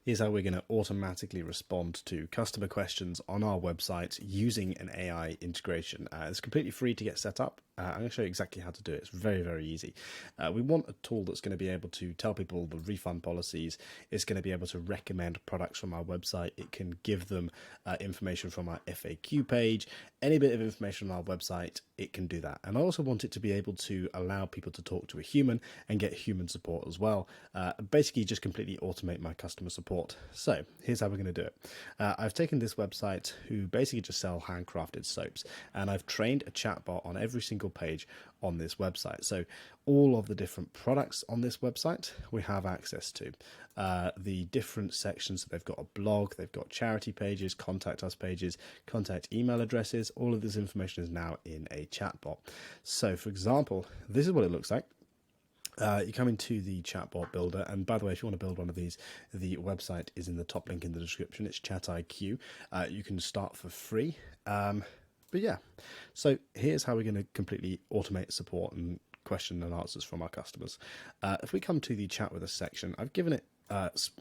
is how we're going to automatically respond to customer questions on our website using an AI integration. It's completely free to get set up. I'm going to show you exactly how to do it. It's very, very easy. We want a tool that's going to be able to tell people the refund policies. It's going to be able to recommend products from our website. It can give them information from our FAQ page, any bit of information on our website. It can do that. And I also want it to be able to allow people to talk to a human and get human support as well. Basically just completely automate my customer support. So here's how we're going to do it. I've taken this website who basically just sell handcrafted soaps, and I've trained a chatbot on every single page on this website. So all of the different products on this website we have access to. The different sections, they've got a blog, they've got charity pages, contact us pages, contact email addresses. All of this information is now in a chatbot. So for example, this is what it looks like. You come into the chatbot builder, and by the way, if you want to build one of these, the website is in the top link in the description. It's ChatIQ. You can start for free. But yeah, so here's how we're going to completely automate support and question and answers from our customers. If we come to the chat with us section, I've given it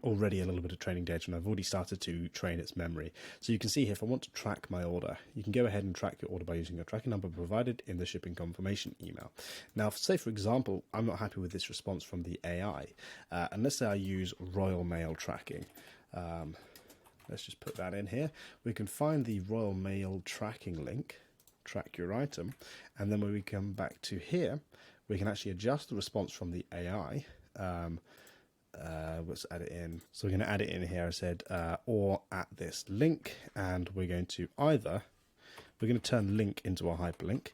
already a little bit of training data, and I've already started to train its memory. So you can see here, if I want to track my order, you can go ahead and track your order by using your tracking number provided in the shipping confirmation email. Now, say for example, I'm not happy with this response from the AI, and let's say I use Royal Mail tracking. Let's just put that in here. We can find the Royal Mail tracking link, track your item, and then when we come back to here, we can actually adjust the response from the AI. Let's add it in. So we're going to add it in here. I said, or at this link, and we're going to turn link into a hyperlink,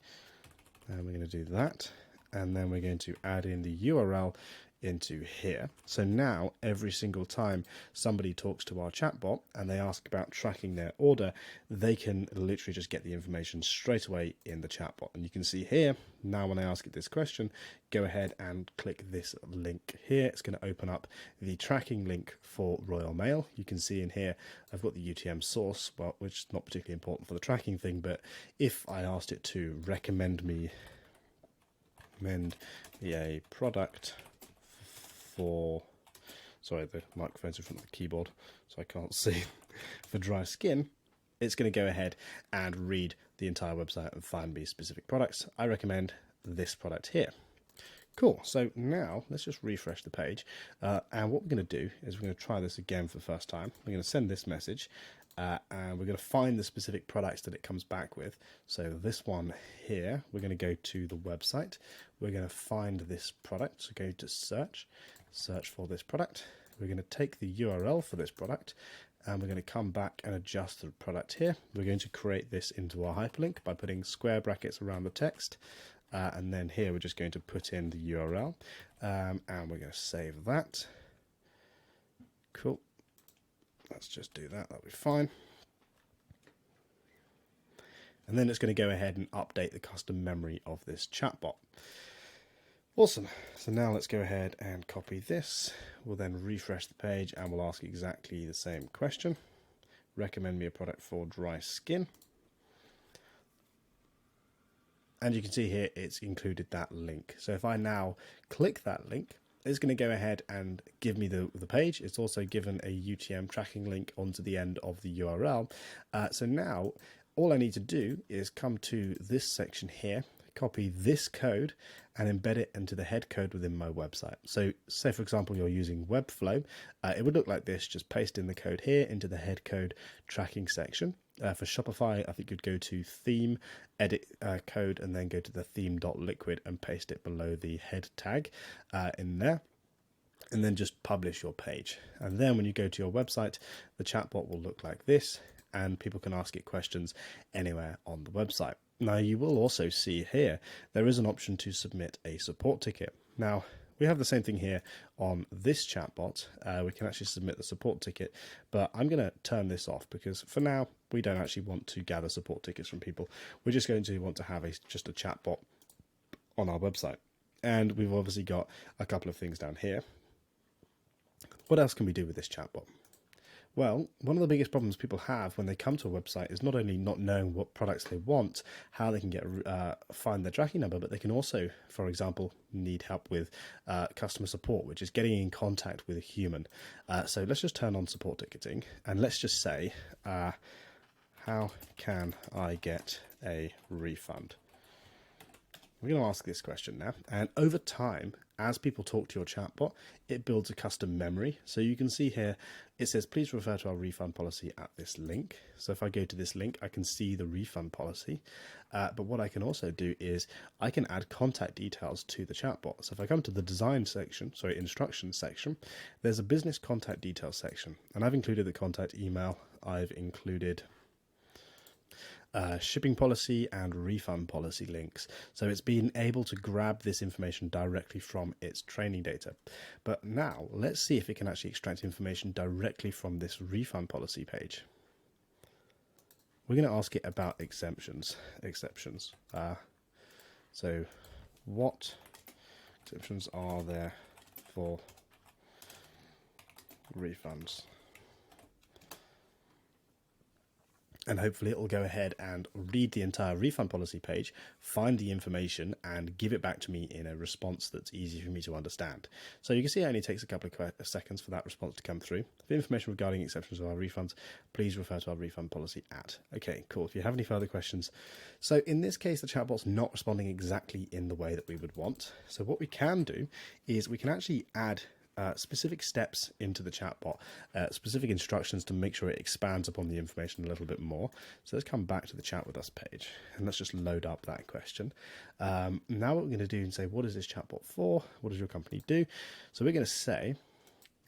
and we're going to do that, and then we're going to add in the URL into here. So now every single time somebody talks to our chatbot and they ask about tracking their order, they can literally just get the information straight away in the chatbot. And you can see here, now when I ask it this question, go ahead and click this link here. It's going to open up the tracking link for Royal Mail. You can see in here, I've got the UTM source, well, which is not particularly important for the tracking thing, but if I asked it to recommend me a product sorry, the microphone's in front of the keyboard, so I can't see, for dry skin, it's going to go ahead and read the entire website and find me specific products. I recommend this product here. Cool, so now let's just refresh the page, and what we're going to do is we're going to try this again for the first time. We're going to send this message, and we're going to find the specific products that it comes back with. So this one here, we're going to go to the website, we're going to find this product, so go to search for this product, we're going to take the URL for this product, and we're going to come back and adjust the product here. We're going to create this into our hyperlink by putting square brackets around the text, and then here we're just going to put in the URL, and we're going to save that. Cool. Let's just do that, that'll be fine. And then it's going to go ahead and update the custom memory of this chatbot. Awesome. So now let's go ahead and copy this. We'll then refresh the page and we'll ask exactly the same question. Recommend me a product for dry skin. And you can see here it's included that link. So if I now click that link, it's going to go ahead and give me the page. It's also given a UTM tracking link onto the end of the URL. So now all I need to do is come to this section here, copy this code and embed it into the head code within my website. So say for example you're using Webflow, it would look like this. Just paste in the code here into the head code tracking section. For Shopify, I think you'd go to theme, edit code, and then go to the theme.liquid and paste it below the head tag in there, and then just publish your page. And then when you go to your website, the chatbot will look like this, and people can ask it questions anywhere on the website. Now you will also see here, there is an option to submit a support ticket. Now, we have the same thing here on this chatbot. We can actually submit the support ticket, but I'm going to turn this off because for now, we don't actually want to gather support tickets from people. We're just going to want to have just a chatbot on our website. And we've obviously got a couple of things down here. What else can we do with this chatbot? Well, one of the biggest problems people have when they come to a website is not only not knowing what products they want, how they can get find their tracking number, but they can also, for example, need help with customer support, which is getting in contact with a human. So let's just turn on support ticketing, and let's just say, how can I get a refund? We're going to ask this question now, and over time, as people talk to your chatbot, it builds a custom memory. So you can see here, it says, please refer to our refund policy at this link. So if I go to this link, I can see the refund policy. But what I can also do is I can add contact details to the chatbot. So if I come to the instructions section, there's a business contact details section, and I've included the contact email. I've included shipping policy and refund policy links. So it's been able to grab this information directly from its training data. But now let's see if it can actually extract information directly from this refund policy page. We're going to ask it about exceptions. So what exceptions are there for refunds? And hopefully it will go ahead and read the entire refund policy page, find the information, and give it back to me in a response that's easy for me to understand. So you can see it only takes a couple of seconds for that response to come through. For information regarding exceptions of our refunds, please refer to our refund policy at. Okay, cool. If you have any further questions. So in this case, the chatbot's not responding exactly in the way that we would want. So what we can do is we can actually add specific steps into the chatbot, specific instructions to make sure it expands upon the information a little bit more. So let's come back to the chat with us page, and let's just load up that question. Now what we're going to do is say, what is this chatbot for? What does your company do? So we're going to say,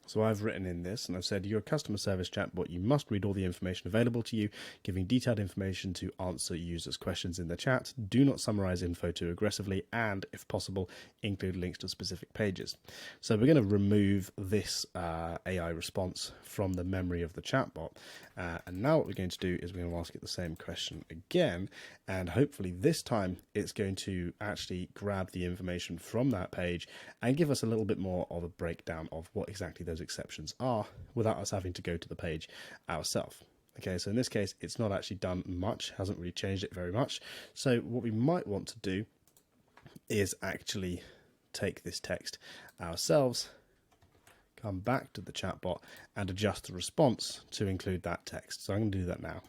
so I've written in this and I've said, you're a customer service chatbot. You must read all the information available to you, giving detailed information to answer users' questions in the chat. Do not summarize info too aggressively, and if possible, include links to specific pages. So we're going to remove this AI response from the memory of the chatbot. And now what we're going to do is we're going to ask it the same question again. And hopefully this time it's going to actually grab the information from that page and give us a little bit more of a breakdown of what exactly those exceptions are without us having to go to the page ourselves. Okay, so in this case, it's not actually done much, hasn't really changed it very much. So what we might want to do is actually take this text ourselves, come back to the chatbot and adjust the response to include that text. So I'm going to do that now.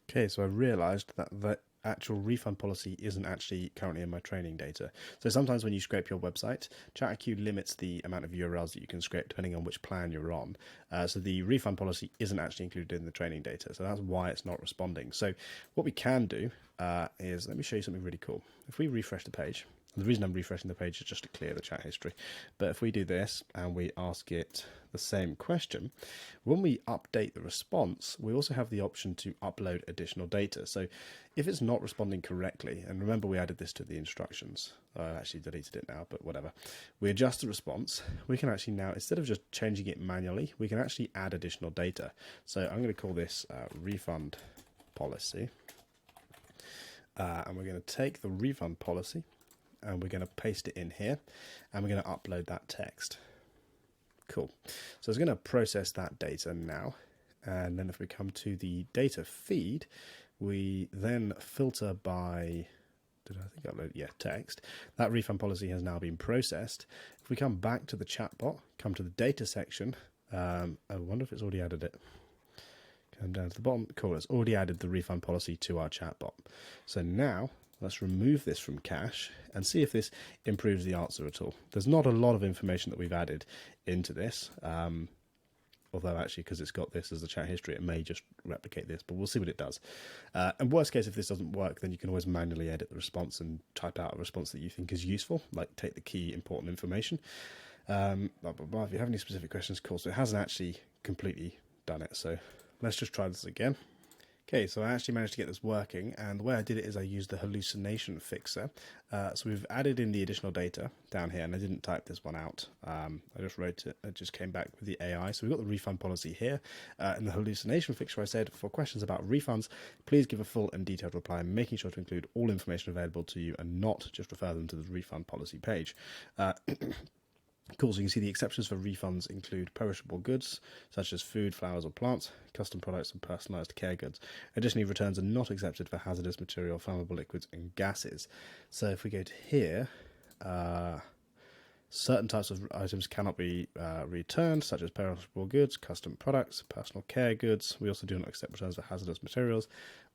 Okay, so I realized that the actual refund policy isn't actually currently in my training data. So sometimes when you scrape your website, ChatIQ limits the amount of URLs that you can scrape depending on which plan you're on. So the refund policy isn't actually included in the training data. So that's why it's not responding. So what we can do is, let me show you something really cool. If we refresh the page, and the reason I'm refreshing the page is just to clear the chat history. But if we do this and we ask it the same question, when we update the response, we also have the option to upload additional data. So if it's not responding correctly, and remember we added this to the instructions, I actually deleted it now, but whatever. We adjust the response. We can actually now, instead of just changing it manually, we can actually add additional data. So I'm going to call this refund policy. And we're going to take the refund policy and we're going to paste it in here and we're going to upload that text. Cool. So it's going to process that data now. And then if we come to the data feed, we then filter by, did I think I uploaded? Yeah, text. That refund policy has now been processed. If we come back to the chatbot, come to the data section, I wonder if it's already added it. Come down to the bottom. Cool, it's already added the refund policy to our chatbot. So now let's remove this from cache and see if this improves the answer at all. There's not a lot of information that we've added into this, although actually because it's got this as the chat history, it may just replicate this, but we'll see what it does. And worst case, if this doesn't work, then you can always manually edit the response and type out a response that you think is useful, like take the key important information. Blah, blah, blah. If you have any specific questions, cool. So it hasn't actually completely done it. So let's just try this again. Okay, so I actually managed to get this working, and the way I did it is I used the hallucination fixer. So we've added in the additional data down here, and I didn't type this one out. I just wrote it, it just came back with the AI. So we've got the refund policy here. In the hallucination fixer, I said, for questions about refunds, please give a full and detailed reply, making sure to include all information available to you and not just refer them to the refund policy page. Cool, so you can see the exceptions for refunds include perishable goods, such as food, flowers, or plants, custom products, and personalised care goods. Additionally, returns are not accepted for hazardous material, flammable liquids, and gases. So if we go to here, certain types of items cannot be returned, such as perishable goods, custom products, personal care goods. We also do not accept returns for hazardous materials.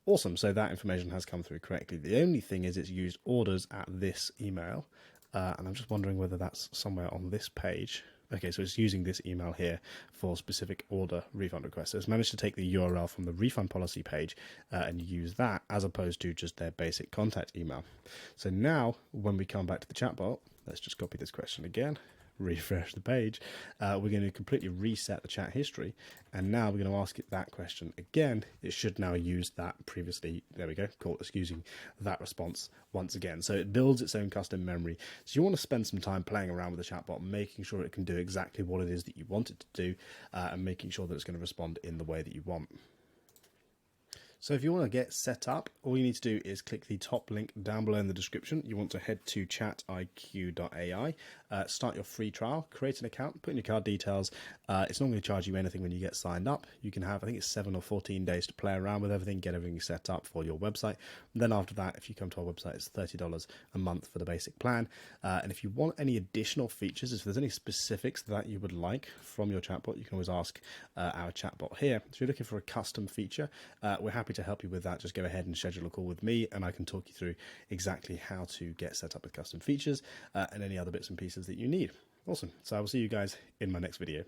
Awesome, so that information has come through correctly. The only thing is it's used orders at this email. And I'm just wondering whether that's somewhere on this page. Okay, so it's using this email here for specific order refund requests. So it's managed to take the URL from the refund policy page and use that as opposed to just their basic contact email. So now when we come back to the chatbot, let's just copy this question again, refresh the page. We're going to completely reset the chat history. And now we're going to ask it that question again. It should now use that previously. There we go. Cool. It's using that response once again. So it builds its own custom memory. So you want to spend some time playing around with the chatbot, making sure it can do exactly what it is that you want it to do, and making sure that it's going to respond in the way that you want. So if you want to get set up, all you need to do is click the top link down below in the description. You want to head to chatiq.ai, start your free trial, create an account, put in your card details. It's not going to charge you anything when you get signed up. You can have, I think it's 7 or 14 days to play around with everything, get everything set up for your website. And then after that, if you come to our website, it's $30 a month for the basic plan. And if you want any additional features, if there's any specifics that you would like from your chatbot, you can always ask our chatbot here. So if you're looking for a custom feature, we're happy to help you with that. Just go ahead and schedule a call with me and I can talk you through exactly how to get set up with custom features and any other bits and pieces that you need. Awesome. So I will see you guys in my next video.